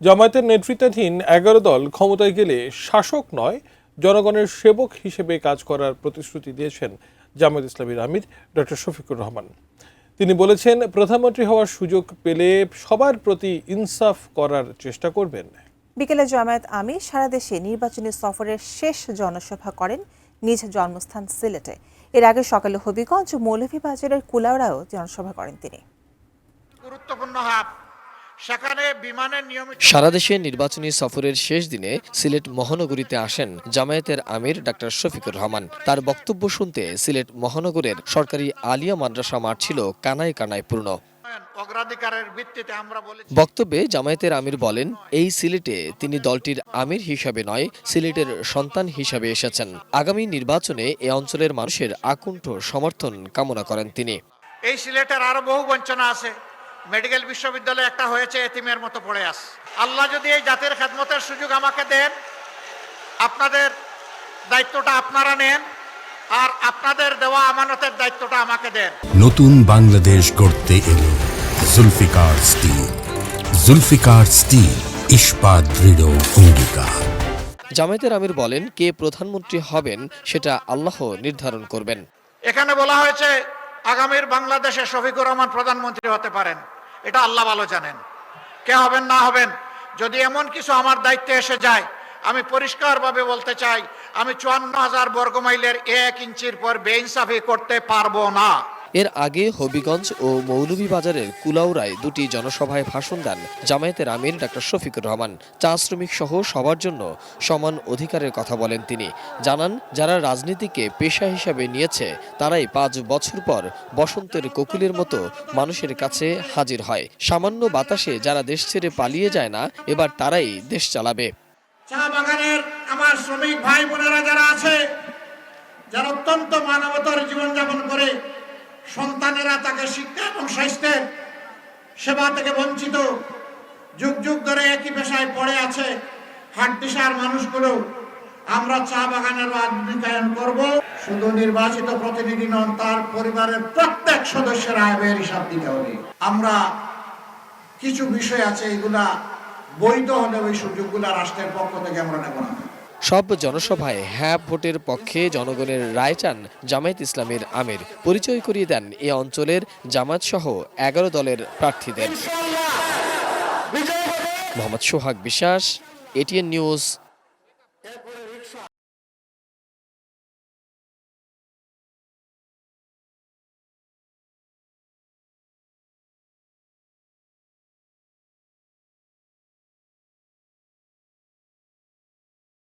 জামায়াতের নেতৃত্বাধীন ১১ দল ক্ষমতায় গেলে শাসক নয়, জনগণের সেবক হিসেবে কাজ করার প্রতিশ্রুতি দিয়েছেন জামায়াত ইসলামীর আমির ডক্টর শফিকুর রহমান। তিনি বলেছেন, প্রধানমন্ত্রী হওয়ার সুযোগ পেলে সবার প্রতি ইনসাফ করার চেষ্টা করবেন। বিকেলে জামায়াত আমির সারা দেশে নির্বাচনী সফরের শেষ জনসভা করেন নিজ জন্মস্থান সিলেটে। এর আগে সকালে হবিগঞ্জ ও মৌলভীবাজারের কুলাউড়ায়ও জনসভা করেন তিনি। গুরুত্বপূর্ণ হাব সেখানে বিমানের নিয়মিত সারা দেশে নির্বাচনী সফরের শেষ দিনে সিলেট মহানগরীতে আসেন জামায়াতের আমির ডক্টর শফিকুর রহমান। তার বক্তব্য শুনতে সিলেট মহানগরের সরকারি আলিয়া মাদ্রাসা মাঠ ছিল কানায় কানায় পূর্ণ। অগ্রাধিকারের ভিত্তিতে আমরা বলেছি। বক্তব্যে জামায়াতের আমির বলেন, এই সিলেটে তিনি দলটির আমির হিসাবে নয়, সিলেটের সন্তান হিসাবে এসেছেন। আগামী নির্বাচনে এ অঞ্চলের মানুষের আকুণ্ঠ সমর্থন কামনা করেন তিনি। এই সিলেটের আরো বহু বঞ্চনা আছে। মেডিকেল বিশ্ববিদ্যালয় একটা হয়েছে, এতিমের মতো পড়ে আছে। আল্লাহ যদি এই জাতির খেদমতের সুযোগ আমাকে দেন, আপনাদের দায়িত্বটা আপনারা নেন, আর আপনাদের দেওয়া আমানতের দায়িত্বটা আমাকে দেন। নতুন বাংলাদেশ গড়তে এলো জুলফিকার স্টিল। জুলফিকার স্টিল, ইস্পাত দৃঢ় অঙ্গীকার। জামায়াতের আমির বলেন, কে প্রধানমন্ত্রী হবেন সেটা আল্লাহ নির্ধারণ করবেন। এখানে বলা হয়েছে আগামীর বাংলাদেশে শফিকুর রহমান প্রধানমন্ত্রী হতে পারেন। এটা আল্লাহ ভালো জানেন কে হবেন না হবেন। যদি এমন কিছু আমার দায়িত্বে এসে যায়, আমি পরিষ্কারভাবে বলতে চাই, আমি ৫৪,০০০ বর্গমাইলের ১ ইঞ্চির পর বেইনসাফি করতে পারবো না। এর আগে হবিগঞ্জ ও মৌলভীবাজারের কুলাউড়ায় দুটি জনসভায় ভাষণ দেন জামায়াতের আমির ডক্টর শফিকুর রহমান। চা শ্রমিক সহ সবার জন্য সমান অধিকারের কথা বলেন তিনি। জানান, যারা রাজনীতিকে পেশা হিসাবে নিয়েছে তারাই ৫ বছর পর বসন্তের কোকিলের মতো মানুষের কাছে হাজির হয়। সামান্য বাতাসে যারা দেশ ছেড়ে পালিয়ে যায় না, এবার তারাই দেশ চালাবে। চা বাগানের আমার শ্রমিক ভাই বোনেরা যারা আছে, যারা অত্যন্ত মানবতার জীবনযাপন করে, সন্তানেরা তাকে শিক্ষা এবং স্বাস্থ্যের সেবা থেকে বঞ্চিত, যুগ যুগ ধরে একই পেশায় পড়ে আছে, হাটদিশার মানুষগুলো, আমরা চা বাগানের আধুনিকায়ন করব। শুধু নির্বাচিত প্রতিনিধি নন, তার পরিবারের প্রত্যেক সদস্যের আয়ের হিসাব দিতে হবে। আমরা কিছু বিষয় আছে, এগুলা বৈধ হলে ওই সুযোগগুলা রাষ্ট্রের পক্ষ থেকে আমরা নেব না। সব জনসভায় হ্যাঁ ভোটের পক্ষে জনগণের রায় চান জামায়াত ইসলামীর আমির। পরিচয় করিয়ে দেন এ অঞ্চলের জামায়াত সহ ১১ দলের প্রার্থীদের। মোহাম্মদ সোহাগ বিশ্বাস, এটিএন নিউজ,